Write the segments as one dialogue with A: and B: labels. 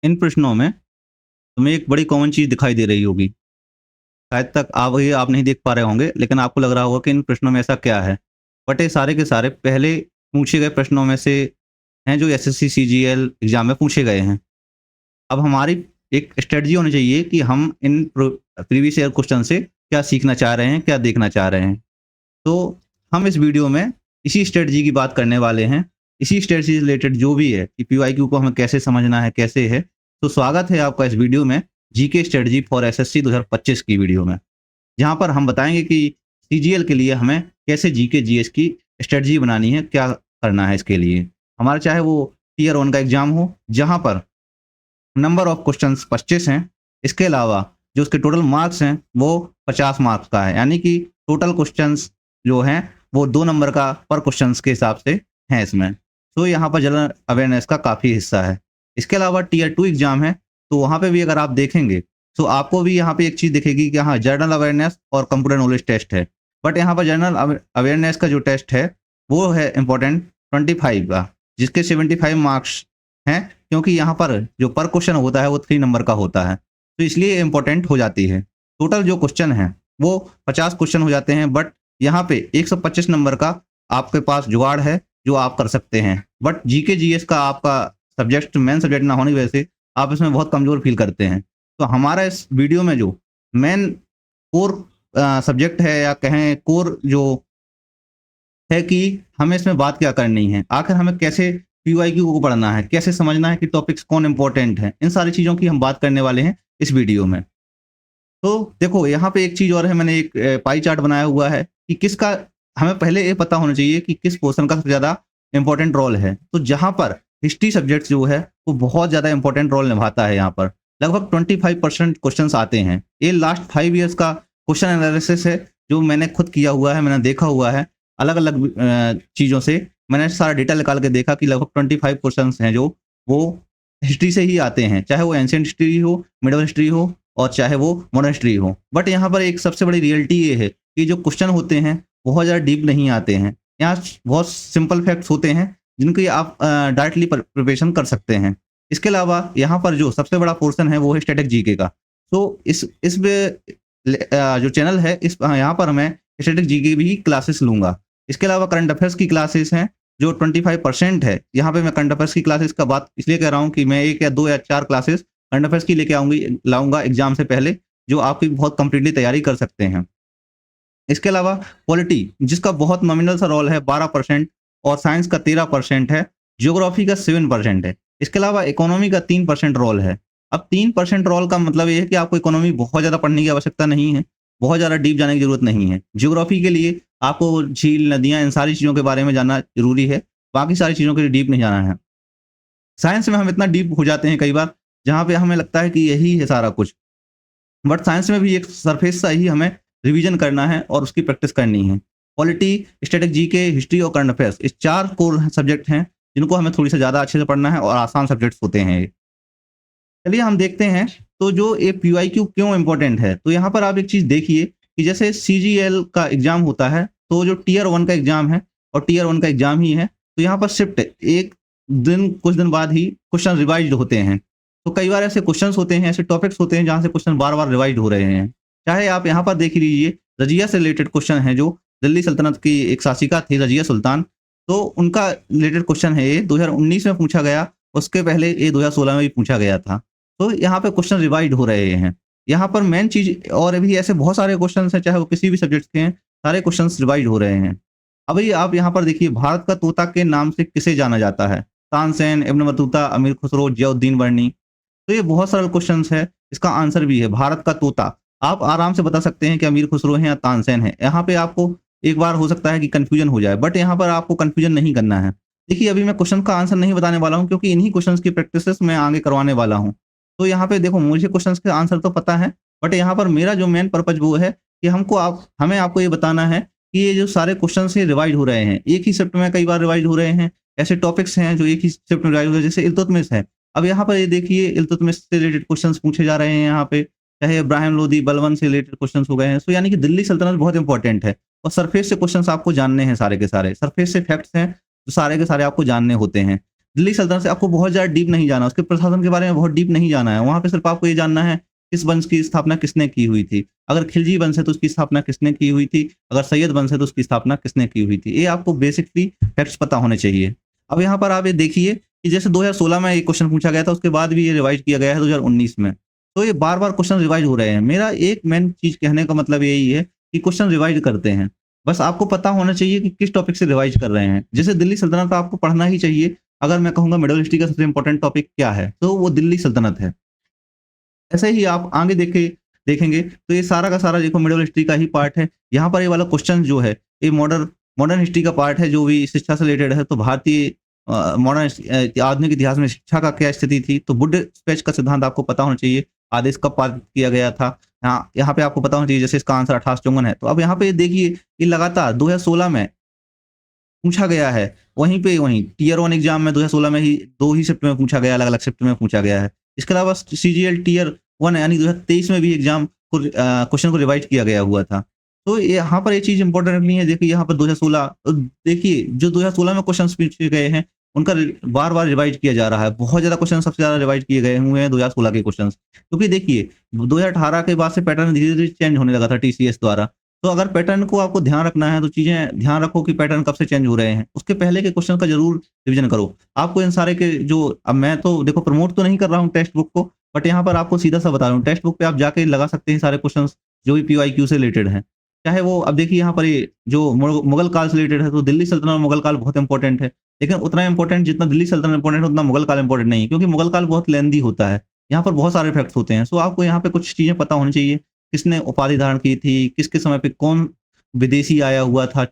A: इन प्रश्नों में तुम्हें एक बड़ी कॉमन चीज़ दिखाई दे रही होगी। शायद तक आप नहीं देख पा रहे होंगे, लेकिन आपको लग रहा होगा कि इन प्रश्नों में ऐसा क्या है? बट ये सारे के सारे पहले पूछे गए प्रश्नों में से हैं जो एसएससी, सीजीएल एग्ज़ाम में पूछे गए हैं। अब हमारी एक स्ट्रैटेजी होनी चाहिए कि हम इन प्रीवियस ईयर क्वेश्चन से क्या सीखना चाह रहे हैं, क्या देखना चाह रहे हैं। तो हम इस वीडियो में इसी स्ट्रैटेजी की बात करने वाले हैं। इसी स्ट्रैटेजी से रिलेटेड जो भी है कि पीवाईक्यू को हमें कैसे समझना है, कैसे है। तो स्वागत है आपका इस वीडियो में जीके स्ट्रैटेजी फॉर एसएससी 2025 की वीडियो में। जहाँ पर हम बताएँगे कि सीजीएल के लिए हमें कैसे जीके जीएस की स्ट्रैटेजी बनानी है, क्या करना है इसके लिए। हमारा चाहे वो टियर 1 का एग्ज़ाम हो, जहाँ पर नंबर ऑफ क्वेश्चंस 25 हैं। इसके अलावा जो उसके टोटल मार्क्स हैं, वो 50 मार्क्स का है। यानी कि टोटल क्वेश्चंस जो हैं, वो 2 नंबर का पर क्वेश्चंस के हिसाब से हैं इसमें। तो यहाँ पर जनरल अवेयरनेस का काफ़ी हिस्सा है। इसके अलावा टियर 2 एग्ज़ाम है, तो वहाँ पे भी अगर आप देखेंगे, तो आपको भी यहाँ पे एक चीज़ दिखेगी कि हाँ, जनरल अवेयरनेस और कंप्यूटर नॉलेज टेस्ट है। बट यहाँ पर जनरल अवेयरनेस का जो टेस्ट है, वो है इम्पोर्टेंट 25 का, जिसके 75 मार्क्स हैं, क्योंकि यहाँ पर जो पर क्वेश्चन होता है वो 3 नंबर का होता है, तो इसलिए इम्पोर्टेंट हो जाती है। टोटल जो क्वेश्चन हैं वो 50 क्वेश्चन हो जाते हैं, बट यहाँ पे 125 नंबर का आपके पास जुगाड़ है जो आप कर सकते हैं। बट जीके जीएस का आपका सब्जेक्ट मेन सब्जेक्ट ना होने की वजह से आप इसमें बहुत कमज़ोर फ़ील करते हैं। तो हमारा इस वीडियो में जो मेन कोर सब्जेक्ट है, या कहें कोर जो है, कि हमें इसमें बात क्या करनी है, आखिर हमें कैसे पीवाईक्यू को पढ़ना है, कैसे समझना है कि टॉपिक्स कौन इम्पोर्टेंट हैं, इन सारी चीज़ों की हम बात करने वाले हैं इस वीडियो में। तो देखो, यहाँ पे एक चीज़ और है, मैंने एक पाई चार्ट बनाया हुआ है कि किसका हमें पहले ये पता होना चाहिए कि किस पोर्शन का सबसे ज़्यादा इम्पोर्टेंट रोल है। तो जहाँ पर हिस्ट्री सब्जेक्ट जो है, वो बहुत ज़्यादा इम्पोर्टेंट रोल निभाता है। यहाँ पर लगभग 25% क्वेश्चंस आते हैं। ये लास्ट 5 ईयर्स का क्वेश्चन एनालिसिस है, जो मैंने खुद किया हुआ है, मैंने देखा हुआ है अलग-अलग चीज़ों से। मैंने सारा डेटा निकाल के देखा कि लगभग 25 क्वेश्चंस हैं जो वो हिस्ट्री से ही आते हैं, चाहे वो एंशिएंट हिस्ट्री हो, मिडल हिस्ट्री हो, और चाहे वो मॉडर्न हिस्ट्री हो। बट यहाँ पर एक सबसे बड़ी रियलिटी ये है कि जो क्वेश्चन होते हैं, बहुत ज़्यादा डीप नहीं आते हैं। यहाँ बहुत सिंपल फैक्ट्स होते हैं, जिनकी आप डायरेक्टली प्रिपरेशन कर सकते हैं। इसके अलावा यहाँ पर जो सबसे बड़ा पोर्शन है, वो है स्टैटिक जीके का। तो इस जो चैनल है, यहाँ पर मैं स्टैटिक जीके भी क्लासेस लूँगा। इसके अलावा करंट अफेयर्स की क्लासेस हैं, जो 25% है। यहाँ पे मैं करंट अफेयर्स की क्लासेस का बात इसलिए कह रहा हूँ कि मैं 1 या 2 या 4 क्लासेस करंट अफेयर्स की लेके लाऊँगा एग्ज़ाम से पहले, जो आपकी बहुत कंप्लीटली तैयारी कर सकते हैं। इसके अलावा पॉलिटी, जिसका बहुत नॉमिनल सा रोल है, 12%, और साइंस का 13% है, ज्योग्राफी का 7% है। इसके अलावा इकोनॉमी का 3% रोल है। अब 3% रोल का मतलब ये है कि आपको इकोनॉमी बहुत ज़्यादा पढ़ने की आवश्यकता नहीं है, बहुत ज़्यादा डीप जाने की ज़रूरत नहीं है। ज्योग्राफी के लिए आपको झील, नदियाँ, इन सारी चीज़ों के बारे में जानना ज़रूरी है, बाकी सारी चीज़ों के लिए डीप नहीं जाना है। साइंस में हम इतना डीप हो जाते हैं कई बार, जहाँ पे हमें लगता है कि यही है सारा कुछ। बट साइंस में भी एक सरफेस सा ही हमें रिवीजन करना है और उसकी प्रैक्टिस करनी है। पॉलिटी, स्टैटिक जीके, हिस्ट्री और करंट अफेयर्स, इस 4 कोर सब्जेक्ट हैं, जिनको हमें थोड़ी सा ज़्यादा अच्छे से पढ़ना है, और आसान सब्जेक्ट्स होते हैं ये। चलिए हम देखते हैं, तो जो ये पीवाईक्यू क्यों इम्पोर्टेंट है। तो यहाँ पर आप एक चीज़ देखिए कि जैसे सीजीएल का एग्ज़ाम होता है, तो जो टियर 1 का एग्ज़ाम है, और टियर 1 का एग्ज़ाम ही है, तो यहाँ पर शिफ्ट एक दिन, कुछ दिन बाद ही क्वेश्चन रिवाइज़्ड होते हैं। तो कई बार ऐसे क्वेश्चंस होते हैं, ऐसे टॉपिक्स होते हैं, जहाँ से क्वेश्चन बार-बार रिवाइज़्ड हो रहे हैं। चाहे आप यहाँ पर देख लीजिए, रज़िया से रिलेटेड क्वेश्चन है, जो दिल्ली सल्तनत की एक शासिका थी, रज़िया सुल्तान। तो उनका रिलेटेड क्वेश्चन है ये, 2019 में पूछा गया, उसके पहले ये 2016 में भी पूछा गया था। तो यहाँ पे क्वेश्चन रिवाइज़्ड हो रहे हैं। यहाँ पर मेन चीज़, और भी ऐसे बहुत सारे क्वेश्चंस हैं, चाहे वो किसी भी सब्जेक्ट के हैं, सारे क्वेश्चंस रिवाइज़्ड हो रहे हैं। अब ये आप यहाँ पर देखिए, भारत का तोता के नाम से किसे जाना जाता है? तानसेन, इब्न बतूता, अमीर खुसरो, जियाउद्दीन वर्नी। तो ये बहुत सरल क्वेश्चंस है, इसका आंसर भी है भारत का तोता। आप आराम से बता सकते हैं कि अमीर खुसरो हैं या तानसेन हैं। यहाँ पे आपको एक बार हो सकता है कि कन्फ्यूजन हो जाए, बट यहाँ पर आपको कन्फ्यूजन नहीं करना है। देखिए, अभी मैं क्वेश्चन का आंसर नहीं बताने वाला हूँ, क्योंकि इन्हीं क्वेश्चंस की प्रैक्टिसेस मैं आगे करवाने वाला हूँ। तो यहाँ पे देखो, मुझे क्वेश्चंस के आंसर तो पता है, बट यहाँ पर मेरा जो मेन पर्पज़ वो है कि हमें आपको ये बताना है कि ये जो सारे क्वेश्चंस ये रिवाइज़ हो रहे हैं। एक ही शिफ्ट में कई बार रिवाइज़ हो रहे हैं। ऐसे टॉपिक्स हैं जो एक ही शिफ्ट में रिवाइज़ हो रहे हैं, जैसे इल्तुतमिश है। अब यहाँ पर ये देखिए, इल्तुतमिश से रिलेटेड क्वेश्चंस पूछे जा रहे हैं यहाँ पे, चाहे इब्राहिम लोदी, बलबन से रिलेटेड क्वेश्चंस हो गए हैं। सो यानी कि दिल्ली सल्तनत बहुत इंपॉर्टेंट है, और सरफेस से क्वेश्चंस आपको जानने हैं सारे के सारे। सरफेस से फैक्ट्स हैं, तो सारे के सारे आपको जानने होते हैं। दिल्ली सल्तनत से आपको बहुत ज़्यादा डीप नहीं जाना, उसके प्रशासन के बारे में बहुत डीप नहीं जाना है। वहाँ पे सिर्फ़ आपको ये जानना है, किस वंश की स्थापना किसने की हुई थी। अगर खिलजी वंश है तो उसकी स्थापना किसने की हुई थी, अगर सैयद वंश है तो उसकी स्थापना किसने की हुई थी। ये आपको बेसिकली फैक्ट्स पता होने चाहिए। अब यहाँ पर आप ये देखिए कि जैसे 2016 में ये क्वेश्चन पूछा गया था, उसके बाद भी ये रिवाइज़ किया गया है 2019 में। तो ये बार-बार क्वेश्चन रिवाइज़ हो रहे हैं। मेरा एक मेन चीज़ कहने का मतलब यही है कि क्वेश्चन रिवाइज़ करते हैं। बस आपको पता होना चाहिए कि किस टॉपिक से रिवाइज़ कर रहे हैं। जैसे दिल्ली सल्तनत आपको पढ़ना ही चाहिए। अगर मैं कहूँगा मिडल हिस्ट्री का सबसे इम्पोर्टेंट टॉपिक क्या है, तो वो दिल्ली सल्तनत है। ऐसे ही आप आगे देखेंगे तो ये सारा का सारा देखो मिडल हिस्ट्री का ही पार्ट है। यहाँ पर ये वाला क्वेश्चन जो है, ये मॉडर्न मॉडर्न हिस्ट्री का पार्ट है जो भी शिक्षा से रिलेटेड है। तो भारतीय आधुनिक इतिहास में शिक्षा का क्या स्थिति थी? तो वुड पैच का सिद्धांत आपको पता होना चाहिए। आदेश कब पारित किया गया था? यहाँ यहाँ पे आपको पता होना चाहिए, जैसे इसका आंसर 1854 है। तो अब यहाँ पे देखिए, ये लगातार 2016 में पूछा गया है। वहीं टियर 1 एग्ज़ाम में 2016 में ही 2 ही शिफ्ट में पूछा गया, अलग-अलग शिफ्ट में पूछा गया है। इसके अलावा सीजीएल टियर 1 यानी 2023 में भी एग्ज़ाम को क्वेश्चन को रिवाइज़ किया गया हुआ था। तो यहाँ पर ये चीज़ इम्पोर्टेंट रखनी है। देखिए यहाँ पर 2016 देखिए जो 2016 में क्वेश्चन्स पूछे गए हैं, उनका बार-बार रिवाइज़ किया जा रहा है। बहुत ज़्यादा क्वेश्चन सबसे ज़्यादा रिवाइज़ किए गए हुए हैं 2016 के क्वेश्चन्स। क्योंकि देखिए 2018 के बाद से पैटर्न धीरे-धीरे चेंज होने लगा था टीसीएस द्वारा। तो अगर पैटर्न को आपको ध्यान रखना है, तो चीज़ें ध्यान रखो कि पैटर्न कब से चेंज हो रहे हैं। उसके पहले के क्वेश्चन का ज़रूर रिवीजन करो। आपको इन सारे के जो अब मैं तो देखो प्रमोट तो नहीं कर रहा हूँ टेक्स्ट बुक को, बट यहाँ पर आपको सीधा-सा बता रहा हूँ। टेक्स्ट बुक पे आप जाके लगा सकते हैं सारे क्वेश्चन्स जो भी पीवाईक्यू से रिलेटेड हैं। चाहे वो अब देखिए यहाँ पर ये जो मुगल काल से रिलेटेड है, तो दिल्ली सल्तनत और मुगल काल बहुत इंपॉर्टेंट है। लेकिन उतना इंपॉर्टेंट जितना दिल्ली सल्तनत इंपॉर्टेंट है, उतना मुगल काल इंपॉर्टेंट नहीं है, क्योंकि मुगल काल बहुत लेंदी होता है। यहाँ पर बहुत सारे फैक्ट्स होते हैं। सो आपको यहाँ पे कुछ चीज़ें पता होनी चाहिए। किसने उपाधि धारण की थी, किसके समय पे कौन विदेशी आया हुआ था,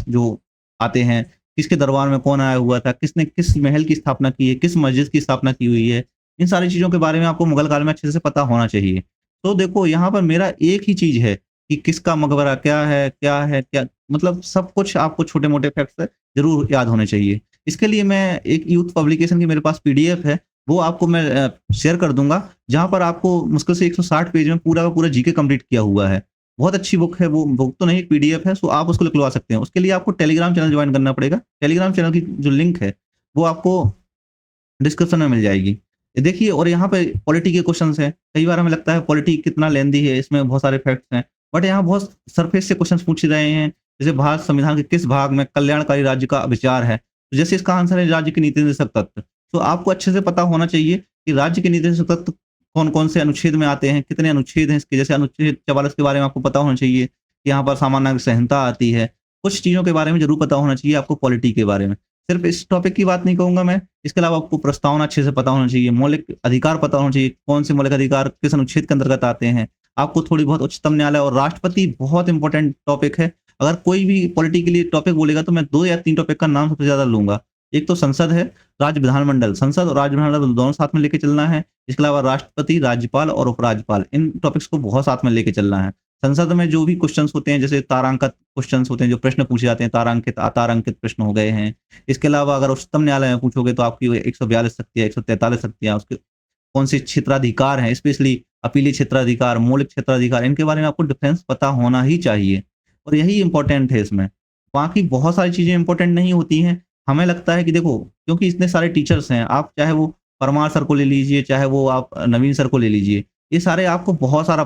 A: जो आते हैं, किसके दरबार में कौन आया हुआ था, किसने किस महल की स्थापना की है, किस मस्जिद की स्थापना की हुई है। इन सारी चीज़ों के बारे में आपको मुगल काल में अच्छे से पता होना चाहिए। तो देखो यहाँ पर मेरा एक ही चीज़ है कि किसका मकबरा क्या मतलब सब कुछ आपको छोटे-मोटे फैक्ट्स ज़रूर याद होने चाहिए। इसके लिए मैं एक यूथ पब्लिकेशन की मेरे पास पीडीएफ है, वो आपको मैं शेयर कर दूँगा, जहाँ पर आपको मुश्किल से 160 पेज में पूरा का पूरा जीके कंप्लीट किया हुआ है। बहुत अच्छी बुक है वो, बुक तो नहीं पीडीएफ है, सो आप उसको निकलवा सकते हैं। उसके लिए आपको टेलीग्राम चैनल जॉइन करना पड़ेगा। टेलीग्राम चैनल की जो लिंक है, वो आपको डिस्क्रिप्शन में मिल जाएगी। ये देखिए, और यहाँ पे पॉलिटी के क्वेश्चन्स हैं। कई बार हमें लगता है पॉलिटी कितना लेंदी है, इसमें बहुत सारे फैक्ट्स हैं। बट यहाँ बहुत सरफेस से क्वेश्चन्स पूछ रहे हैं। जैसे भारत संविधान के किस भाग में कल्याणकारी राज्य का विचार है? तो जैसे इसका आंसर है राज्य के नीति निर्देशक तत्व। तो आपको अच्छे से पता होना चाहिए कि राज्य के नीति निर्देशक तत्व कौन-कौन से अनुच्छेद में आते हैं, कितने अनुच्छेद हैं इसके। जैसे अनुच्छेद 44 के बारे में आपको पता होना चाहिए कि यहाँ पर सामान्य नागरिक संहिता आती है। कुछ चीज़ों के बारे में ज़रूर पता होना चाहिए आपको पॉलिटी के बारे में। सिर्फ़ इस टॉपिक की बात नहीं कहूँगा मैं, इसके अलावा आपको प्रस्तावना अच्छे से पता होना चाहिए, मौलिक अधिकार पता होना चाहिए, कौन से मौलिक अधिकार किस अनुच्छेद के अंतर्गत आते हैं। आपको थोड़ी बहुत उच्चतम न्यायालय और राष्ट्रपति बहुत इंपॉर्टेंट टॉपिक है। अगर कोई भी पॉलिटी के लिए टॉपिक बोलेगा तो मैं 2 या 3 टॉपिक का नाम सबसे ज़्यादा लूँगा। एक तो संसद है, राज्य विधानमंडल। संसद और राज्य विधानमंडल दोनों साथ में लेके चलना है। इसके अलावा राष्ट्रपति, राज्यपाल और उपराज्यपाल, इन टॉपिक्स को बहुत साथ में लेके चलना है। संसद में जो भी क्वेश्चन्स होते हैं, जैसे तारांकित क्वेश्चन्स होते हैं, जो प्रश्न पूछे जाते हैं, तारांकित, अतारांकित प्रश्न हो गए हैं। इसके अलावा अगर उच्चतम न्यायालय में पूछोगे तो आपकी 142 शक्तियाँ, 143 शक्तियाँ, उसके कौन से क्षेत्राधिकार हैं, स्पेशली अपीलीय क्षेत्राधिकार, मौलिक क्षेत्राधिकार, इनके बारे में आपको डिफरेंस पता होना ही चाहिए और यही इम्पोर्टेंट है इसमें। बाकी बहुत सारी चीज़ें इम्पोर्टेंट नहीं होती हैं। हमें लगता है कि देखो, क्योंकि इतने सारे टीचर्स हैं, आप चाहे वो परमार सर को ले लीजिए, चाहे वो आप नवीन सर को ले लीजिए, ये सारे आपको बहुत सारा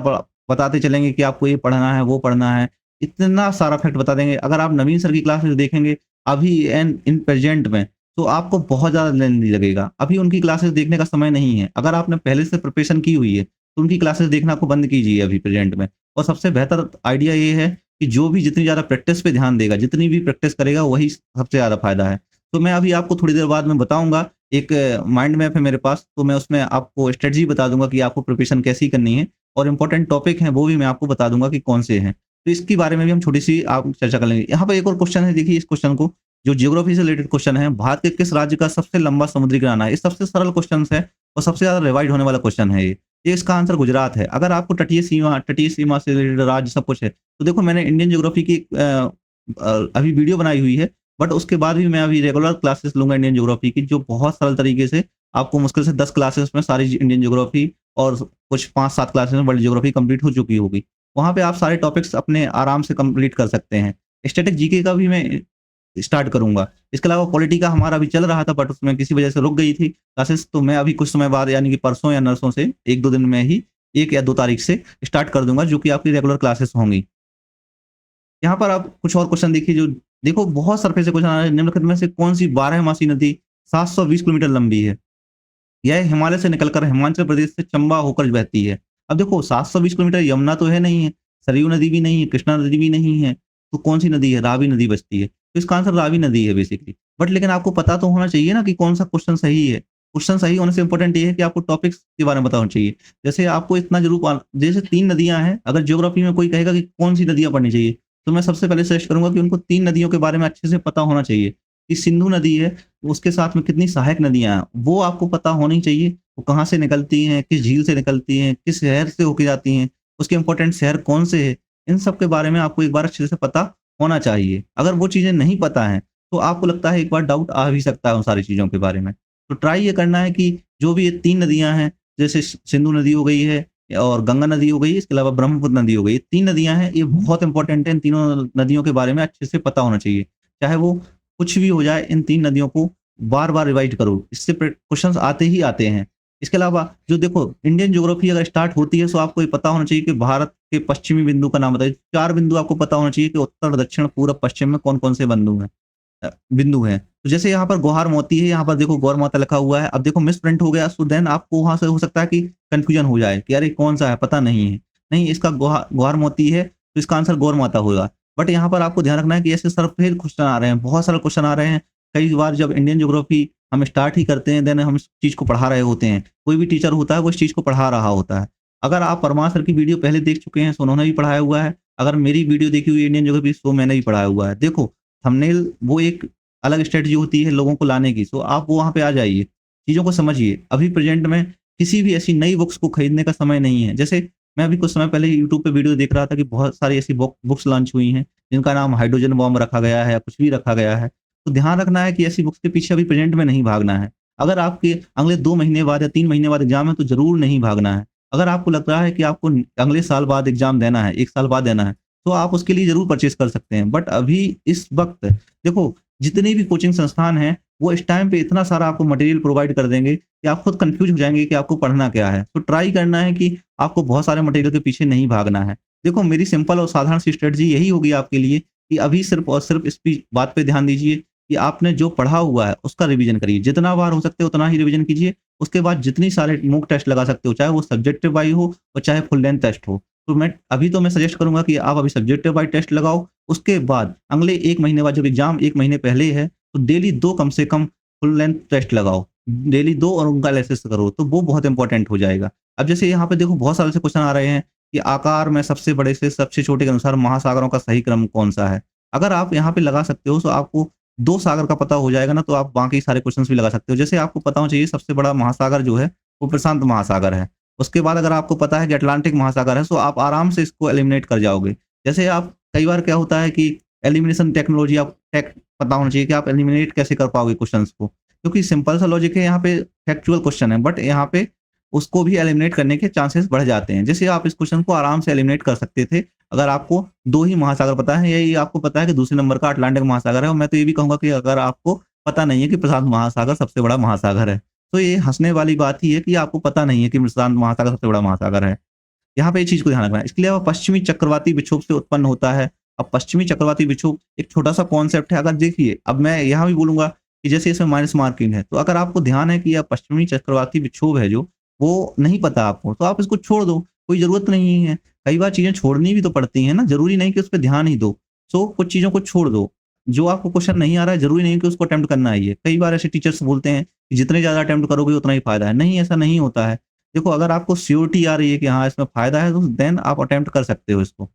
A: बताते चलेंगे कि आपको ये पढ़ना है, वो पढ़ना है। इतना सारा फैक्ट बता देंगे। अगर आप नवीन सर की क्लासेस देखेंगे अभी एंड इन प्रेजेंट में, तो आपको बहुत ज़्यादा लेंदी लगेगा। अभी उनकी क्लासेस देखने का समय नहीं है। अगर आपने पहले से प्रिपरेशन की हुई है, तो उनकी क्लासेस देखना आपको बंद कीजिए अभी प्रेजेंट में। और सबसे बेहतर आइडिया ये है कि जो भी जितनी ज़्यादा प्रैक्टिस पे ध्यान देगा, जितनी भी प्रैक्टिस करेगा, वही सबसे ज़्यादा फ़ायदा है। तो मैं अभी आपको थोड़ी देर बाद में बताऊँगा, एक माइंड मैप है मेरे पास, तो मैं उसमें आपको स्ट्रैटेजी बता दूँगा कि आपको प्रिपरेशन कैसी करनी है और इम्पोर्टेंट टॉपिक हैं, वो भी मैं आपको बता दूँगा कि कौन से हैं। तो इसके बारे में भी हम छोटी-सी आप चर्चा कर लेंगे। यहाँ पे एक और क्वेश्चन है, देखिए इस क्वेश्चन को, जो ज्योग्राफी से रिलेटेड क्वेश्चन है, भारत के किस राज्य का सबसे लंबा समुद्री किनारा है? ये सबसे सरल क्वेश्चन है और सबसे ज़्यादा रिवाइड होने वाला क्वेश्चन है ये। ये इसका आंसर गुजरात है। अगर आपको तटीय सीमा से रिलेटेड राज्य सब कुछ है, तो देखो मैंने इंडियन ज्योग्राफी की अभी वीडियो बनाई हुई है, बट उसके बाद भी मैं अभी रेगुलर क्लासेस लूँगा इंडियन ज्योग्राफी की, जो बहुत सरल तरीके से आपको मुश्किल से 10 क्लासेस में सारी इंडियन ज्योग्राफी और कुछ 5-7 क्लासेस में वर्ल्ड ज्योग्राफी कंप्लीट हो चुकी होगी। वहाँ पे आप सारे टॉपिक्स अपने आराम से कंप्लीट कर सकते हैं। स्टैटिक जीके का भी मैं स्टार्ट करूँगा। इसके अलावा पॉलिटी का हमारा अभी चल रहा था बट उसमें किसी वजह से रुक गई थी क्लासेस, तो मैं अभी कुछ समय बाद यानी कि परसों या नरसों से 1-2 दिन में ही 1 या 2 तारीख से स्टार्ट कर दूँगा, जो कि आपकी रेगुलर क्लासेस होंगी। यहाँ पर आप कुछ और क्वेश्चन देखिए, जो देखो बहुत सरफेस से क्वेश्चन आ रहा है, निम्नलिखित में से कौन-सी बारहमासी नदी 720 किलोमीटर लंबी है? यह हिमालय से निकलकर हिमाचल प्रदेश से चंबा होकर बहती है। अब देखो 720 किलोमीटर, यमुना तो है नहीं है, सरयू नदी भी नहीं है, कृष्णा नदी भी नहीं है, तो कौन-सी नदी है? रावी नदी बचती है। तो इसका आंसर रावी नदी है बेसिकली। बट लेकिन आपको पता तो होना चाहिए ना कि कौन-सा क्वेश्चन सही है। क्वेश्चन सही होने से इम्पोर्टेंट ये है कि आपको टॉपिक्स के बारे में पता होना चाहिए। जैसे आपको इतना ज़रूर जैसे 3 नदियाँ हैं, अगर ज्योग्राफी में कोई कहेगा कि कौन-सी नदियाँ पढ़नी चाहिए, तो मैं सबसे पहले सजेस्ट करूँगा कि उनको 3 नदियों के बारे में अच्छे से पता होना चाहिए, कि सिंधु नदी है, उसके साथ में कितनी सहायक नदियाँ हैं, वो आपको पता होनी चाहिए। वो कहाँ से निकलती हैं, किस झील से निकलती हैं, किस शहर से होके जाती हैं, उसके इम्पोर्टेंट शहर कौन से हैं, इन सब के बारे में आपको एक बार अच्छे से पता होना चाहिए। अगर वो चीज़ें नहीं पता हैं, तो आपको लगता है एक बार डाउट आ भी सकता है उन सारी चीज़ों के बारे में। तो ट्राई ये करना है कि जो भी ये 3 नदियाँ हैं, जैसे सिंधु नदी हो गई है और गंगा नदी हो गई, इसके अलावा ब्रह्मपुत्र नदी हो गई। ये 3 नदियाँ हैं, ये बहुत इम्पोर्टेंट है, इन तीनों नदियों के बारे में अच्छे से पता होना चाहिए। चाहे वो कुछ भी हो जाए, इन 3 नदियों को बार-बार रिवाइज़ करो, इससे क्वेश्चन्स आते ही आते हैं। इसके अलावा जो देखो इंडियन ज्योग्राफी अगर स्टार्ट होती है, तो आपको ये पता होना चाहिए कि भारत के पश्चिमी बिंदु का नाम बताइए। 4 बिंदु आपको पता होना चाहिए कि उत्तर, दक्षिण, पूरब, पश्चिम में कौन-कौन से बिंदु हैं। तो जैसे यहाँ पर ग्वार मोती है, यहाँ पर देखो गौर माता लिखा हुआ है। अब देखो मिसप्रिंट हो गया, सो देन आपको वहाँ से हो सकता है कि कन्फ्यूजन हो जाए कि अरे कौन-सा है, पता नहीं है। नहीं, इसका ग्वार मोती है, तो इसका आंसर गौर माता होगा। बट यहाँ पर आपको ध्यान रखना है कि ऐसे सरफेस क्वेश्चन आ रहे हैं, बहुत सारे क्वेश्चन आ रहे हैं। कई बार जब इंडियन ज्योग्राफी हम स्टार्ट ही करते हैं, देन हम इस चीज़ को पढ़ा रहे होते हैं। कोई भी टीचर होता है, वो इस चीज़ को पढ़ा रहा होता है। अगर आप परमार सर की वीडियो पहले देख चुके हैं, तो उन्होंने भी पढ़ाया हुआ है। अगर मेरी वीडियो देखी हुई है इंडियन ज्योग्राफी, तो मैंने भी पढ़ाया हुआ है। देखो, थंबनेल वो एक अलग स्ट्रैटेजी होती है लोगों को लाने की, सो आप वो वहाँ पे आ जाइए, चीज़ों को समझिए। अभी प्रेज़ेंट में किसी भी ऐसी नई बुक्स को खरीदने का समय नहीं है। जैसे मैं अभी कुछ समय पहले यूट्यूब पे वीडियो देख रहा था कि बहुत सारी ऐसी बुक्स लॉन्च हुई हैं, जिनका नाम हाइड्रोजन बॉम्ब रखा गया है या कुछ भी रखा गया है। तो ध्यान रखना है कि ऐसी बुक्स के पीछे अभी प्रेज़ेंट में नहीं भागना है। अगर आपके अगले 2 महीने बाद या 3 महीने बाद एग्ज़ाम है, तो ज़रूर नहीं भागना है। अगर आपको लग रहा है कि आपको अगले साल बाद एग्ज़ाम देना है, 1 साल बाद देना है, तो आप उसके लिए ज़रूर परचेज़ कर सकते हैं। बट अभी इस वक़्त देखो, जितने भी कोचिंग संस्थान हैं, वो इस टाइम पे इतना सारा आपको मटेरियल प्रोवाइड कर देंगे कि आप खुद कन्फ्यूज़ हो जाएँगे कि आपको पढ़ना क्या है। तो ट्राई करना है कि आपको बहुत सारे मटेरियल के पीछे नहीं भागना है। देखो, मेरी सिंपल और साधारण सी स्ट्रैटेजी यही होगी आपके लिए कि अभी सिर्फ़ और सिर्फ़ इस बात पे ध्यान दीजिए कि आपने जो पढ़ा हुआ है, उसका रिवीज़न करिए। जितना बार हो सकते है उतना ही रिवीज़न कीजिए। उसके बाद जितनी सारे मॉक टेस्ट लगा सकते हो, चाहे वो सब्जेक्टिव वाइज़ हो और चाहे फुल लेंथ टेस्ट हो। तो मैं सजेस्ट करूँगा कि आप अभी सब्जेक्टिव वाइज़ टेस्ट लगाओ। उसके बाद अगले 1 महीने बाद, जब एग्ज़ाम 1 महीने पहले है, तो डेली 2 कम से कम फुल लेंथ टेस्ट लगाओ। डेली 2 और उनका एनालिसिस करो, तो वो बहुत इम्पोर्टेंट हो जाएगा। अब जैसे यहाँ पे देखो बहुत सारे ऐसे क्वेश्चन आ रहे हैं कि आकार में सबसे बड़े से सबसे छोटे के अनुसार महासागरों का सही क्रम कौन-सा है? अगर आप यहाँ पे लगा सकते हो, तो आपको 2 सागर का पता हो जाएगा ना, तो आप बाकी सारे क्वेश्चन्स भी लगा सकते हो। जैसे आपको पता होना चाहिए सबसे बड़ा महासागर जो है, वो प्रशांत महासागर है। उसके बाद अगर आपको पता है कि अटलांटिक महासागर है, तो आप आराम से इसको एलिमिनेट कर जाओगे। जैसे आप कई बार क्या होता है कि एलिमिनेशन टेक्नोलॉजी आप टेक पता होना चाहिए कि आप एलिमिनेट कैसे कर पाओगे क्वेश्चंस को। क्योंकि सिंपल सा लॉजिक है, यहाँ पे फैक्चुअल क्वेश्चन है, बट यहाँ पे उसको भी एलिमिनेट करने के चांसेस बढ़ जाते हैं। जैसे आप इस क्वेश्चन को आराम से एलिमिनेट कर सकते थे, अगर आपको 2 ही महासागर पता है, यही आपको पता है कि दूसरे नंबर का अटलांटिक महासागर है, और मैं तो ये भी कहूँगा कि अगर आपको पता नहीं है कि प्रशांत महासागर सबसे बड़ा महासागर है, तो ये हँसने वाली बात ही है कि आपको पता नहीं है कि प्रशांत महासागर सबसे बड़ा महासागर है। यहाँ पे ये चीज़ को ध्यान रखना है। इसके अलावा पश्चिमी चक्रवाती विक्षोभ से उत्पन्न होता है। अब पश्चिमी चक्रवाती विक्षोभ एक छोटा-सा कॉन्सेप्ट है। अगर देखिए, अब मैं यहाँ भी बोलूँगा कि जैसे इसमें माइनस मार्किंग है, तो अगर आपको ध्यान है कि यह पश्चिमी चक्रवाती विक्षोभ है जो, वो नहीं पता आपको, तो आप इसको छोड़ दो, कोई ज़रूरत नहीं है। कई बार चीज़ें छोड़नी भी तो पड़ती हैं ना, ज़रूरी नहीं कि उस पे ध्यान ही दो। सो कुछ चीज़ों को छोड़ दो। जो आपको क्वेश्चन नहीं आ रहा है, ज़रूरी नहीं कि उसको अटेम्प्ट करना ही है। कई बार ऐसे टीचर्स बोलते हैं कि जितने ज़्यादा अटेम्प्ट करोगे उतना ही फ़ायदा है। नहीं, ऐसा नहीं होता है। देखो, अगर आपको श्योरिटी आ रही है कि हाँ, इसमें फ़ायदा है, तो देन आप अटेम्प्ट कर सकते हो इसको।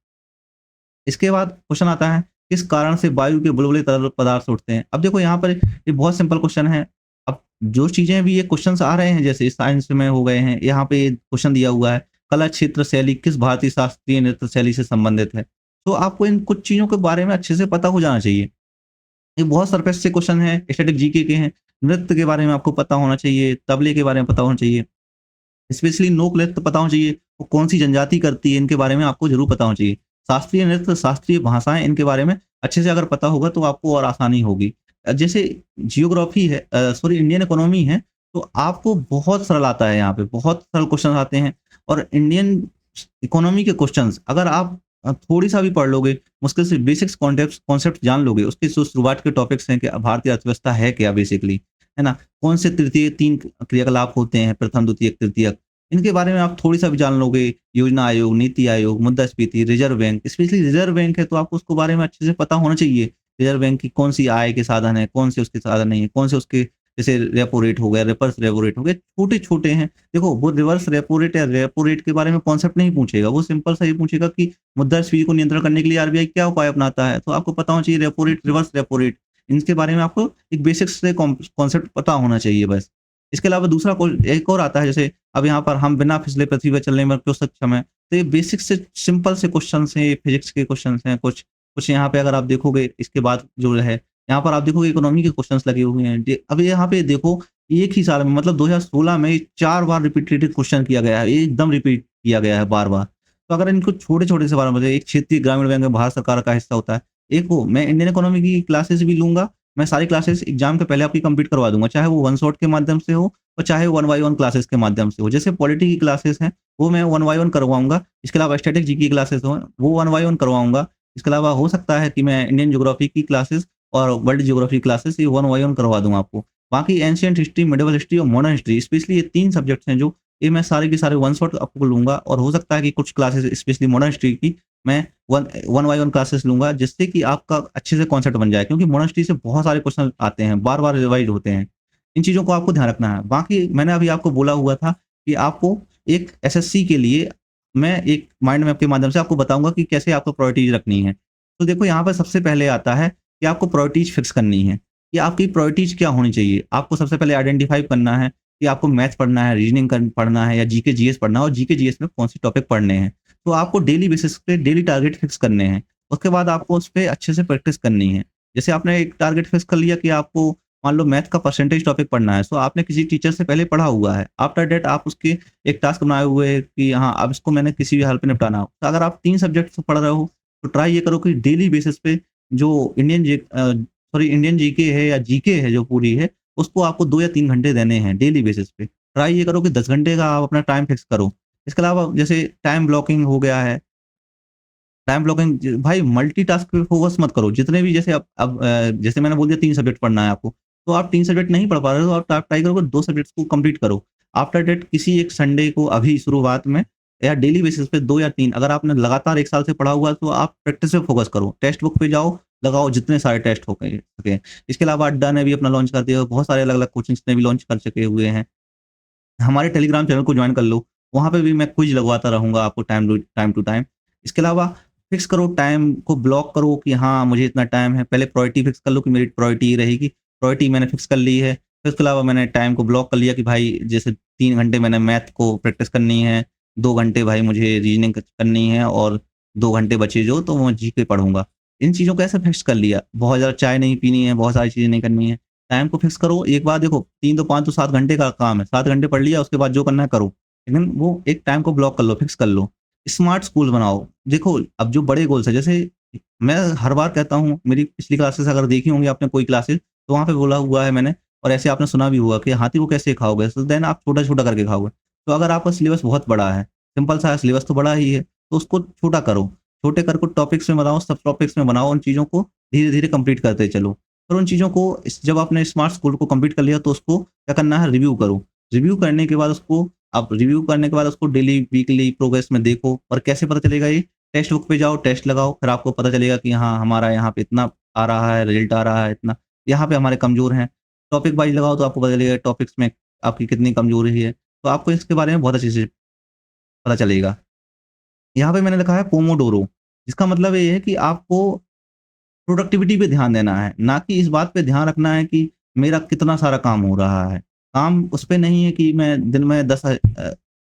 A: इसके बाद क्वेश्चन आता है, किस कारण से वायु के बुलबुले तरल पदार्थ से उठते हैं? अब देखो यहाँ पर ये बहुत सिंपल क्वेश्चन है। अब जो चीज़ें भी ये क्वेश्चन्स आ रहे हैं, जैसे साइंस में हो गए हैं, यहाँ पे क्वेश्चन दिया हुआ है, कला क्षेत्र शैली किस भारतीय शास्त्रीय नृत्य शैली से संबंधित है? तो आपको इन कुछ चीज़ों के बारे में अच्छे से पता हो जाना चाहिए। ये बहुत सरफेस से क्वेश्चन है, स्टैटिक जीके के हैं। नृत्य के बारे में आपको पता होना चाहिए, तबले के बारे में पता होना चाहिए। स्पेशली लोक नृत्य पता होना चाहिए, वो कौन-सी जनजाति करती है, इनके बारे में आपको ज़रूर पता होना चाहिए। शास्त्रीय नृत्य, शास्त्रीय भाषाएँ इनके बारे में अच्छे से अगर पता होगा तो आपको और आसानी होगी। जैसे जियोग्राफ़ी है सॉरी इंडियन इकोनॉमी है, तो आपको बहुत सरल आता है यहाँ पे, बहुत सरल क्वेश्चन आते हैं और इंडियन इकोनॉमी के क्वेश्चन्स अगर आप थोड़ी-सा भी पढ़ लोगे, मुश्किल से बेसिक्स कॉन्टेप्ट्स कॉन्सेप्ट जान लोगे, उसके जो शुरुआत के टॉपिक्स हैं कि भारतीय अर्थव्यवस्था है क्या बेसिकली, है ना? कौन से तृतीय 3 क्रियाकलाप होते हैं, प्रथम, द्वितीयक, तृतीयक, इनके बारे में आप थोड़ी-सा भी जान लोगे, योजना आयोग, नीति आयोग, मुद्रास्फीति, reserve bank, specially reserve bank है तो आपको उसके बारे में अच्छे से पता होना चाहिए। रिज़र्व बैंक की कौन-सी आय के साधन है, कौन से उसके साधन नहीं है, कौन से उसके जैसे रेपो रेट हो गया, रिवर्स रेपो रेट हो गया, छोटे-छोटे हैं। देखो वो रिवर्स रेपो रेट या रेपो रेट के बारे में कॉन्सेप्ट नहीं पूछेगा, वो सिंपल सा ये पूछेगा कि मुद्रास्फीति को नियंत्रण करने के लिए आरबीआई क्या उपाय अपनाता है? तो आपको पता होना चाहिए repo rate, reverse repo rate, इनके बारे में आपको एक बेसिक्स से कॉन्सेप्ट पता होना चाहिए बस। इसके अलावा दूसरा कोई एक और आता है जैसे अब यहाँ पर हम बिना फिसले पृथ्वी पर चलने में क्यों सक्षम है? तो ये बेसिक से सिंपल से क्वेश्चन्स हैं, ये फिजिक्स के क्वेश्चन्स हैं, कुछ कुछ यहाँ पे अगर आप देखोगे इसके बाद जो है, यहाँ पर आप देखोगे इकोनॉमी के क्वेश्चन्स लगे हुए हैं। अब यहाँ पे देखो एक ही साल में मतलब 2016 में 4 बार रिपीटेड क्वेश्चन किया गया है, एकदम रिपीट किया गया है बार-बार। तो अगर इनको छोटे-छोटे से बारे में एक क्षेत्रीय ग्रामीण बैंक में भारत सरकार का हिस्सा होता है। एक वो मैं इंडियन इकोनॉमी की क्लासेस भी लूँगा, मैं सारी क्लासेस एग्ज़ाम के पहले आपकी कंप्लीट करवा दूँगा, चाहे वो वन शॉट के माध्यम से हो और चाहे वन बाय वन क्लासेस के माध्यम से हो। जैसे पॉलिटी की क्लासेस हैं, वो मैं वन बाय वन करवाऊँगा। इसके अलावा स्टैटिक जीके की क्लासेस हो, वो वन बाय वन करवाऊँगा। इसके अलावा हो सकता है कि मैं इंडियन ज्योग्राफी की क्लासेस और वर्ल्ड ज्योग्राफी क्लासेस ये वन बाय वन करवा दूँ आपको। बाकी एंशिएंट हिस्ट्री, मिडिवल हिस्ट्री और मॉडर्न हिस्ट्री स्पेशली ये 3 सब्जेक्ट्स हैं जो ये मैं सारे के सारे वन शॉट आपको लूँगा और हो सकता है कि कुछ क्लासेस स्पेशली मॉडर्न हिस्ट्री की मैं one one by one classes लूँगा जिससे कि आपका अच्छे से कॉन्सेप्ट बन जाए क्योंकि मॉडर्न हिस्ट्री से बहुत सारे क्वेश्चन आते हैं, बार-बार रिवाइज़ होते हैं। इन चीज़ों को आपको ध्यान रखना है। बाकी मैंने अभी आपको बोला हुआ था कि आपको एक एसएससी के लिए मैं एक माइंड मैप के माध्यम से आपको बताऊँगा कि कैसे आपको प्रायोरिटीज़ रखनी है। तो देखो यहाँ पर सबसे पहले आता है कि आपको प्रायोरिटीज़ फिक्स करनी है, कि आपकी प्रायोरिटीज़ क्या होनी चाहिए। आपको सबसे पहले आइडेंटिफ़ाई करना है कि आपको मैथ्स पढ़ना है, रीज़निंग पढ़ना है या जीके जीएस पढ़ना है और जीके जीएस में कौन-से टॉपिक पढ़ने हैं। तो आपको डेली बेसिस पे डेली टारगेट फिक्स करने हैं। उसके बाद आपको उस पे अच्छे से प्रैक्टिस करनी है। जैसे आपने एक टारगेट फिक्स कर लिया कि आपको मान लो मैथ का परसेंटेज टॉपिक पढ़ना है, सो आपने किसी टीचर से पहले पढ़ा हुआ है। आफ्टर दैट आप उसके एक टास्क बनाए हुए हैं कि हाँ, अब इसको मैंने किसी भी हाल पे निपटाना हो। तो अगर आप 3 सब्जेक्ट्स पढ़ रहे हो, तो ट्राई ये करो कि डेली बेसिस पे जो इंडियन जीके है या जीके है जो पूरी है, उसको आपको 2 या 3 घंटे देने हैं डेली बेसिस पे। ट्राई ये करो कि 10 घंटे का आप अपना टाइम फिक्स करो। इसके अलावा जैसे टाइम ब्लॉकिंग हो गया है, टाइम ब्लॉकिंग भाई मल्टीटास्क पे फोकस मत करो। जितने भी जैसे अब जैसे मैंने बोल दिया 3 सब्जेक्ट पढ़ना है आपको, तो आप 3 सब्जेक्ट नहीं पढ़ पा रहे हो तो आप ट्राई करो कि 2 सब्जेक्ट्स को कंप्लीट करो। आफ्टर दैट किसी एक संडे को अभी शुरुआत में या डेली बेसिस पे 2 या 3 अगर आपने लगातार 1 साल से पढ़ा हुआ है तो आप प्रैक्टिस पे फोकस करो। टेक्स्ट बुक पे जाओ, लगाओ जितने सारे टेस्ट हो गए सके। इसके अलावा अड्डा ने भी अपना लॉन्च कर दिया, बहुत सारे अलग-अलग कोचिंग्स ने भी लॉन्च कर चुके हुए हैं। हमारे टेलीग्राम चैनल को जॉइन कर लो, वहाँ पे भी मैं क्विज़ लगवाता रहूँगा आपको टाइम टू टाइम। इसके अलावा फिक्स करो टाइम को ब्लॉक करो कि हाँ, मुझे इतना टाइम है। पहले प्रायोरिटी फिक्स कर लो कि मेरी प्रायोरिटी ये रहेगी। प्रायोरिटी मैंने फिक्स कर ली है। फिर उसके अलावा मैंने टाइम को ब्लॉक कर लिया कि भाई जैसे 3 घंटे मैंने मैथ को प्रैक्टिस करनी है, 2 घंटे भाई मुझे रीज़निंग करनी है और 2 घंटे बचे जो तो मैं जीके पढ़ूँगा। इन चीज़ों को ऐसे फिक्स कर लिया। बहुत ज़्यादा चाय नहीं पीनी है, बहुत सारी चीज़ें नहीं करनी है। टाइम को फिक्स करो। एक बार देखो 3 तो 5 तो 7 घंटे का काम है। 7 घंटे पढ़ लिया उसके बाद जो करना है करो। लेकिन वो एक टाइम को ब्लॉक कर लो, फिक्स कर लो। स्मार्ट स्कूल बनाओ। देखो अब जो बड़े गोल्स हैं जैसे मैं हर बार कहता हूँ मेरी पिछली क्लासेस अगर देखी होंगी आपने कोई क्लासेस तो वहाँ पे बोला हुआ है मैंने और ऐसे आपने सुना भी होगा कि हाथी को कैसे खाओगे? सो देन आप छोटा-छोटा करके खाओगे। तो अगर आपका सिलेबस बहुत बड़ा है, सिंपल सा है सिलेबस तो बड़ा ही है, तो उसको छोटा करो। छोटे कर को टॉपिक्स में बनाओ, सब टॉपिक्स में बनाओ, उन चीज़ों को धीरे-धीरे कंप्लीट करते चलो। और उन चीज़ों को जब आपने स्मार्ट स्कूल को कंप्लीट कर लिया तो उसको क्या करना है रिव्यू करो। रिव्यू करने के बाद उसको आप रिव्यू करने के बाद उसको डेली, वीकली प्रोग्रेस में देखो और कैसे पता चलेगा ये? टेक्स्ट बुक पे जाओ, टेस्ट लगाओ, फिर आपको पता चलेगा कि हाँ, हमारा यहाँ पे इतना आ रहा है, रिज़ल्ट आ रहा है इतना, यहाँ पे हमारे कमज़ोर हैं। टॉपिक वाइज़ लगाओ तो आपको पता चलेगा टॉपिक्स में आपकी कितनी कमज़ोरी है। तो आपको इसके बारे में बहुत अच्छे से पता चलेगा। यहाँ पे मैंने लिखा है पोमोडोरो, जिसका मतलब ये है कि आपको प्रोडक्टिविटी पे ध्यान देना है, ना कि इस बात पे ध्यान रखना है कि मेरा कितना सारा काम हो रहा है। काम उस पे नहीं है कि मैं दिन में 10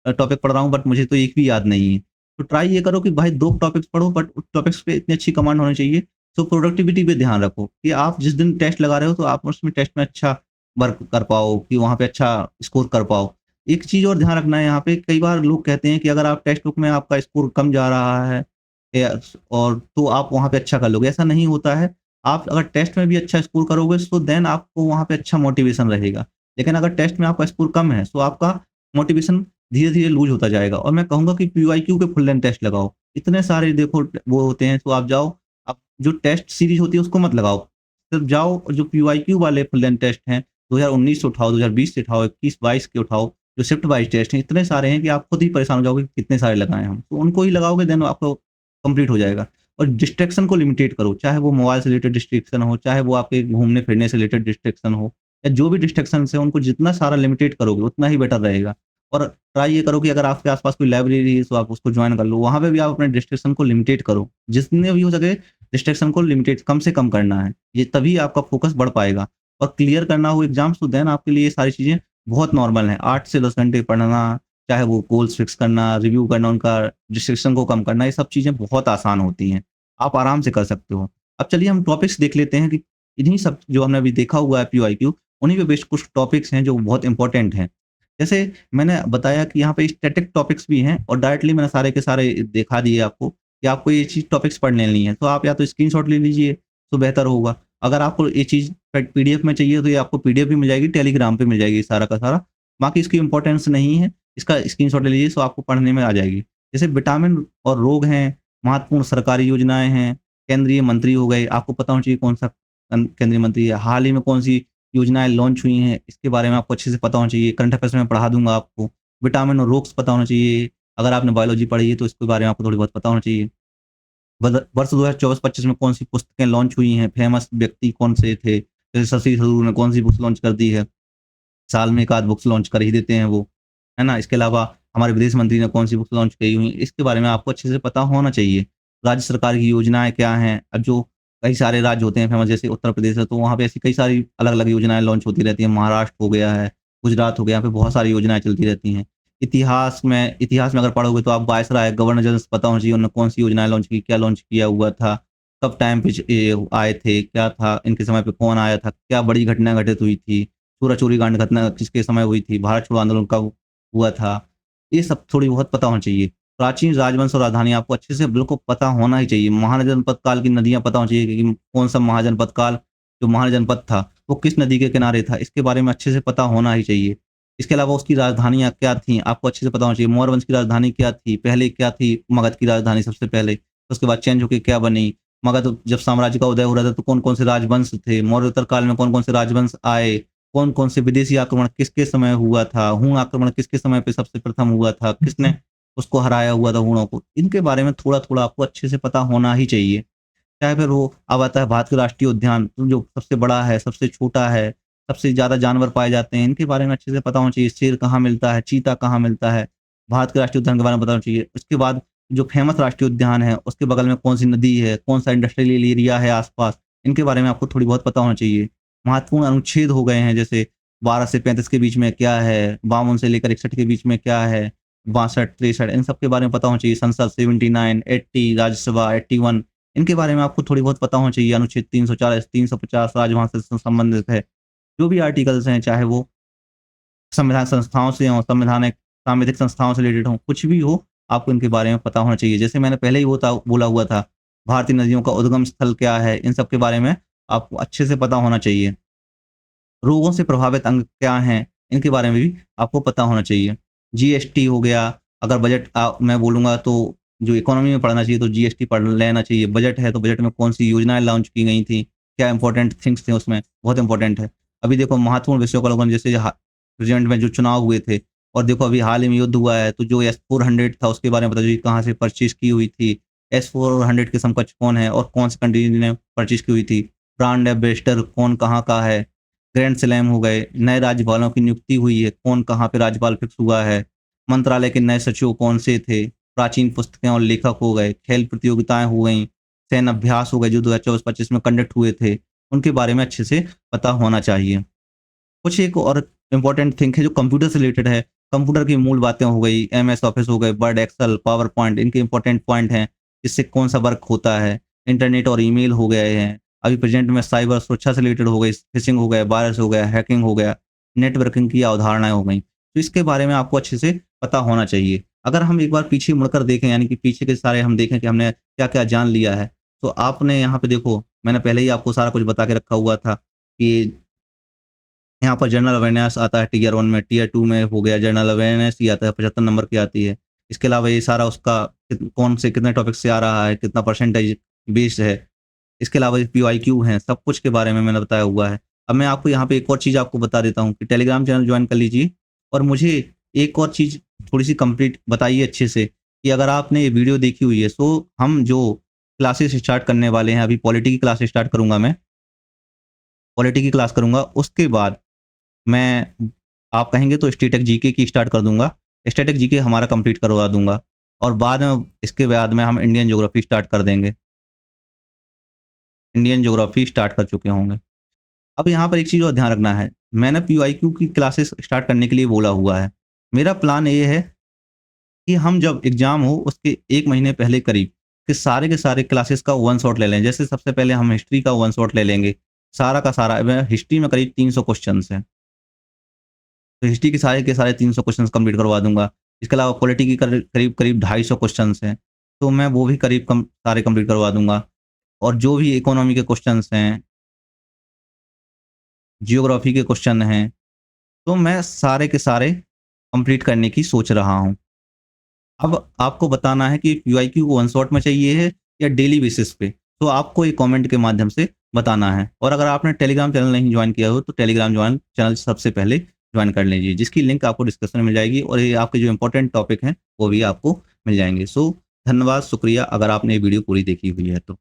A: टॉपिक पढ़ रहा हूँ बट मुझे तो एक भी याद नहीं है। तो ट्राई ये करो कि भाई 2 टॉपिक्स पढ़ो बट उस टॉपिक्स पे इतनी अच्छी कमांड होनी चाहिए। तो प्रोडक्टिविटी पे ध्यान रखो कि आप जिस दिन टेस्ट लगा रहे हो तो आप उसमें टेस्ट में अच्छा वर्क कर पाओ कि वहाँ पे अच्छा स्कोर कर पाओ। एक चीज़ और ध्यान रखना है यहाँ पे कई बार लोग कहते हैं कि अगर आप टेक्स्ट बुक में आपका स्कोर कम जा रहा है और तो आप वहाँ पे अच्छा कर लोगे, ऐसा नहीं होता है। आप अगर टेस्ट में भी अच्छा स्कोर करोगे तो देन आपको वहाँ पे अच्छा मोटिवेशन रहेगा। लेकिन अगर टेस्ट में आपका स्कोर कम है, तो आपका मोटिवेशन धीरे-धीरे लूज़ होता जाएगा और मैं कहूँगा कि पीवाईक्यू के फुल लेंथ टेस्ट लगाओ। इतने सारे देखो वो होते हैं, तो आप जाओ, आप जो टेस्ट सीरीज़ होती है उसको मत लगाओ। सिर्फ जाओ और जो पीवाईक्यू वाले फुल लेंथ टेस्ट हैं, 2019 से उठाओ, 2020 से उठाओ, 21-22 के उठाओ, जो शिफ्ट वाइज़ टेस्ट हैं, इतने सारे हैं कि आप खुद ही परेशान हो जाओगे कि कितने सारे लगाएँ हम। तो उनको ही लगाओगे देन आपको कंप्लीट हो जाएगा। और डिस्ट्रैक्शन को लिमिटेड करो, चाहे वो मोबाइल से रिलेटेड डिस्ट्रैक्शन हो, चाहे वो आपके घूमने-फिरने से रिलेटेड डिस्ट्रैक्शन हो, या जो भी डिस्ट्रैक्शंस हैं उनको जितना सारा लिमिटेड करोगे उतना ही बेटर रहेगा। और ट्राई ये करो कि अगर आपके आस-पास कोई लाइब्रेरी है तो आप उसको जॉइन कर लो, वहाँ पे भी आप अपने डिस्ट्रैक्शन को लिमिटेड करो। जितने भी हो सके डिस्ट्रैक्शन को लिमिटेड कम से कम करना है, ये तभी आपका फोकस बढ़ पाएगा। और क्लियर करना हो एग्ज़ाम्स तो देन आपके लिए ये सारी चीज़ें बहुत नॉर्मल हैं। 8 से 10 घंटे पढ़ना, चाहे वो गोल्स फिक्स करना, रिव्यू करना उनका, डिस्ट्रैक्शन को कम करना, ये सब चीज़ें बहुत आसान होती हैं। आप आराम से कर सकते हो। अब चलिए हम टॉपिक्स देख लेते हैं कि इन्हीं सब जो हमने अभी देखा हुआ है पीवाईक्यू, उन्हीं पे बेस्ड कुछ टॉपिक्स हैं जो बहुत इम्पोर्टेंट हैं। जैसे मैंने बताया कि यहाँ पे स्टैटिक टॉपिक्स भी हैं और डायरेक्टली मैंने सारे के सारे दिखा दिए आपको कि आपको ये चीज़ टॉपिक्स पढ़ लेनी है। तो आप या तो स्क्रीनशॉट ले लीजिए, तो बेहतर होगा। अगर आपको ये चीज़ पीडीएफ में चाहिए तो ये आपको पीडीएफ भी मिल जाएगी, टेलीग्राम पे मिल जाएगी सारा का सारा। बाकी इसकी इम्पोर्टेंस नहीं है, इसका स्क्रीनशॉट ले लीजिए तो आपको पढ़ने में आ जाएगी। जैसे विटामिन और रोग हैं, महत्वपूर्ण सरकारी योजनाएँ हैं, केंद्रीय मंत्री हो गए, आपको पता होना चाहिए कौन-सा केंद्रीय मंत्री है, हाल ही में कौन-सी योजनाएँ लॉन्च हुई हैं, इसके बारे में आपको अच्छे से पता होना चाहिए। करंट अफेयर्स में पढ़ा दूँगा आपको। विटामिन और रोग्स पता होना चाहिए। अगर आपने बायोलॉजी पढ़ी है तो इसके बारे में आपको थोड़ी बहुत पता होना चाहिए। वर्ष 2024-25 में कौन-सी पुस्तकें लॉन्च हुई हैं, फेमस व्यक्ति कौन से थे, जैसे शशि थरूर ने कौन-सी बुक्स लॉन्च कर दी है। साल में 1 आध बुक्स लॉन्च कर ही देते हैं वो, है ना? इसके अलावा हमारे विदेश मंत्री ने कौन-सी बुक्स लॉन्च की हुई, इसके बारे में आपको अच्छे से पता होना चाहिए। राज्य सरकार की योजनाएँ क्या हैं? अब जो कई सारे राज्य होते हैं फेमस, जैसे उत्तर प्रदेश है, तो वहाँ पे ऐसी कई सारी अलग-अलग योजनाएँ लॉन्च होती रहती हैं। महाराष्ट्र हो गया है, गुजरात हो गया, यहाँ पे बहुत सारी योजनाएँ चलती रहती हैं। इतिहास में अगर पढ़ोगे तो आप वायसराय, गवर्नर जनरल से पता होना चाहिए, उन्होंने कौन-सी योजनाएँ लॉन्च की, क्या लॉन्च किया हुआ था, कब टाइम पे ये आए थे, क्या था, इनके समय पे कौन आया था, क्या बड़ी घटना घटित हुई थी। चोरा चोरी कांड घटना किसके समय हुई थी, भारत छोड़ो आंदोलन कब हुआ था, ये सब थोड़ी बहुत पता होना चाहिए। प्राचीन राजवंश और राजधानी आपको अच्छे से बिल्कुल पता होना ही चाहिए। महाजनपद काल की नदियाँ पता होनी चाहिए कि कौन-सा महाजनपद काल, जो महाजनपद था, वो किस नदी के किनारे था, इसके बारे में अच्छे से पता होना ही चाहिए। इसके अलावा उसकी राजधानियाँ क्या थीं, आपको अच्छे से पता होना चाहिए। मौर्य वंश की राजधानी क्या थी, पहले क्या थी मगध की राजधानी सबसे पहले, उसके बाद चेंज होके क्या बनी। मगध जब साम्राज्य का उदय हो रहा था तो कौन-कौन से राजवंश थे, मौर्योत्तर काल में कौन-कौन से राजवंश आए, कौन-कौन से विदेशी आक्रमण किसके समय हुआ था, हुण आक्रमण किसके समय पे सबसे प्रथम हुआ था, किसने उसको हराया हुआ था हुणों को। इनके बारे में थोड़ा-थोड़ा आपको अच्छे से पता होना ही चाहिए। चाहे फिर वो अब आता है भारत का राष्ट्रीय उद्यान, तो जो सबसे बड़ा है, सबसे छोटा है, सबसे ज़्यादा जानवर पाए जाते हैं, इनके बारे में अच्छे से पता होना चाहिए। शेर कहाँ मिलता है, चीता कहाँ मिलता है, भारत के राष्ट्रीय उद्यान के बारे में पता होना चाहिए। उसके बाद जो फेमस राष्ट्रीय उद्यान है, उसके बगल में कौन-सी नदी है, कौन-सा इंडस्ट्रियल एरिया है आस-पास, इनके बारे में आपको थोड़ी बहुत पता होना चाहिए। महत्वपूर्ण अनुच्छेद हो गए हैं, जैसे 12 से 35 के बीच में क्या है, 52 से लेकर 61 के बीच में क्या है, 62, 63 इन सब के बारे में पता होना चाहिए। संसद 79, 80, राज्यसभा 81, इनके बारे में आपको थोड़ी बहुत पता होना चाहिए। अनुच्छेद 340, 350 राजवंश से संबंधित है। जो भी आर्टिकल्स हैं, चाहे वो संविधान संस्थाओं से हों, सांविधिक संस्थाओं से रिलेटेड हों, कुछ भी हो, आपको इनके बारे में पता होना चाहिए। जैसे मैंने पहले ही बोला हुआ था, भारतीय नदियों का उद्गम स्थल क्या है, इन सब के बारे में आपको अच्छे से पता होना चाहिए। रोगों से प्रभावित अंग क्या हैं, इनके बारे में भी आपको पता होना चाहिए। जीएसटी हो गया, अगर बजट मैं बोलूँगा तो जो इकोनॉमी में पढ़ना चाहिए तो जीएसटी पढ़ लेना चाहिए। बजट है तो बजट में कौन-सी योजनाएँ लॉन्च की गई थी, क्या इम्पोर्टेंट थिंग्स थे उसमें, बहुत इम्पोर्टेंट है। अभी देखो महत्वपूर्ण विषयों का अवलोकन, जैसे प्रेज़ेंट में जो चुनाव हुए थे और देखो अभी हाल ही में युद्ध हुआ है, तो जो एस-400 था उसके बारे में बता दीजिए कहाँ से परचेज़ की हुई थी, एस-400 के समकक्ष कौन है और कौन-सी कंट्री ने परचेज़ की हुई थी, ब्रांड एम्बेसडर कौन कहाँ का है, ग्रैंड स्लैम हो गए, नए राज्यपालों की नियुक्ति हुई है, कौन कहाँ पे राज्यपाल फिक्स हुआ है, मंत्रालय के नए सचिव कौन से थे, प्राचीन पुस्तकें और लेखक हो गए, खेल प्रतियोगिताएँ हो गईं, सैन्य अभ्यास हो गए जो 2024-25 में कंडक्ट हुए थे, उनके बारे में अच्छे से पता होना चाहिए। कुछ एक और इम्पोर्टेंट थिंग है जो कंप्यूटर से रिलेटेड है, कंप्यूटर की मूल बातें हो गई, एमएस ऑफिस हो गए, वर्ड, एक्सेल, पावर पॉइंट, इनके इम्पोर्टेंट पॉइंट हैं, इससे कौन-सा वर्क होता है, इंटरनेट और ईमेल हो गए हैं, अभी प्रेज़ेंट में साइबर सुरक्षा से रिलेटेड हो गई, फिशिंग हो गया, वायरस हो गया, हैकिंग हो गया, नेटवर्किंग की अवधारणाएँ हो गई। तो इसके बारे में आपको अच्छे से पता होना चाहिए। अगर हम एक बार पीछे मुड़कर देखें, यानी कि पीछे के सारे हम देखें कि हमने क्या-क्या जान लिया है, तो आपने यहाँ पे देखो, मैंने पहले ही आपको सारा कुछ बता के रखा हुआ था कि यहाँ पर जनरल अवेयरनेस आता है टियर 1 में, टियर 2 में हो गया जनरल अवेयरनेस ही आता है, 75 नंबर की आती है। इसके अलावा ये सारा उसका कौन से कितने टॉपिक से आ रहा है, कितना परसेंटेज बेस्ड है। इसके अलावा पीवाईक्यू हैं, सब कुछ के बारे में मैंने बताया हुआ है। अब मैं आपको यहाँ पे एक और चीज़ आपको बता देता हूँ कि टेलीग्राम चैनल जॉइन कर लीजिए, और मुझे एक और चीज़ थोड़ी-सी कंप्लीट बताइए अच्छे से कि अगर आपने ये वीडियो देखी हुई है, सो हम जो क्लासेस स्टार्ट करने वाले हैं, अभी पॉलिटी की क्लास स्टार्ट करूँगा मैं, पॉलिटी की क्लास करूँगा, उसके बाद मैं आप कहेंगे तो स्टैटिक जीके की स्टार्ट कर दूँगा। स्टैटिक जीके हमारा कंप्लीट करवा दूँगा, और बाद में इसके बाद में हम इंडियन ज्योग्राफी स्टार्ट कर देंगे। इंडियन ज्योग्राफी स्टार्ट कर चुके होंगे। अब यहाँ पर एक चीज़ और ध्यान रखना है, मैंने पीवाईक्यू की क्लासेस स्टार्ट करने के लिए बोला हुआ है। मेरा प्लान ये है कि हम जब एग्ज़ाम हो उसके 1 महीने पहले करीब के सारे क्लासेस का वन शॉट ले लें। जैसे सबसे पहले हम हिस्ट्री का वन शॉट ले लेंगे, सारा का सारा। मैं हिस्ट्री में करीब 300 क्वेश्चन्स हैं, तो हिस्ट्री के सारे 300 क्वेश्चन्स कंप्लीट करवा दूँगा। इसके अलावा पॉलिटी की करीब-करीब 250 क्वेश्चन्स हैं, तो मैं वो भी करीब सारे कंप्लीट करवा दूँगा। और जो भी इकोनॉमी के क्वेश्चन्स हैं, जियोग्राफी के क्वेश्चन हैं, तो मैं सारे के सारे कंप्लीट करने की सोच रहा हूँ। अब आपको बताना है कि पीवाईक्यू वन शॉट में चाहिए है या डेली बेसिस पे, तो आपको एक कमेंट के माध्यम से बताना है। और अगर आपने टेलीग्राम चैनल नहीं जॉइन किया हो, तो टेलीग्राम चैनल सबसे पहले जॉइन कर लीजिए, जिसकी लिंक आपको डिस्क्रिप्शन में मिल जाएगी, और ये आपके जो इम्पोर्टेंट टॉपिक हैं, वो भी आपको मिल जाएँगे। सो धन्यवाद, शुक्रिया अगर आपने ये वीडियो पूरी देखी हुई है तो।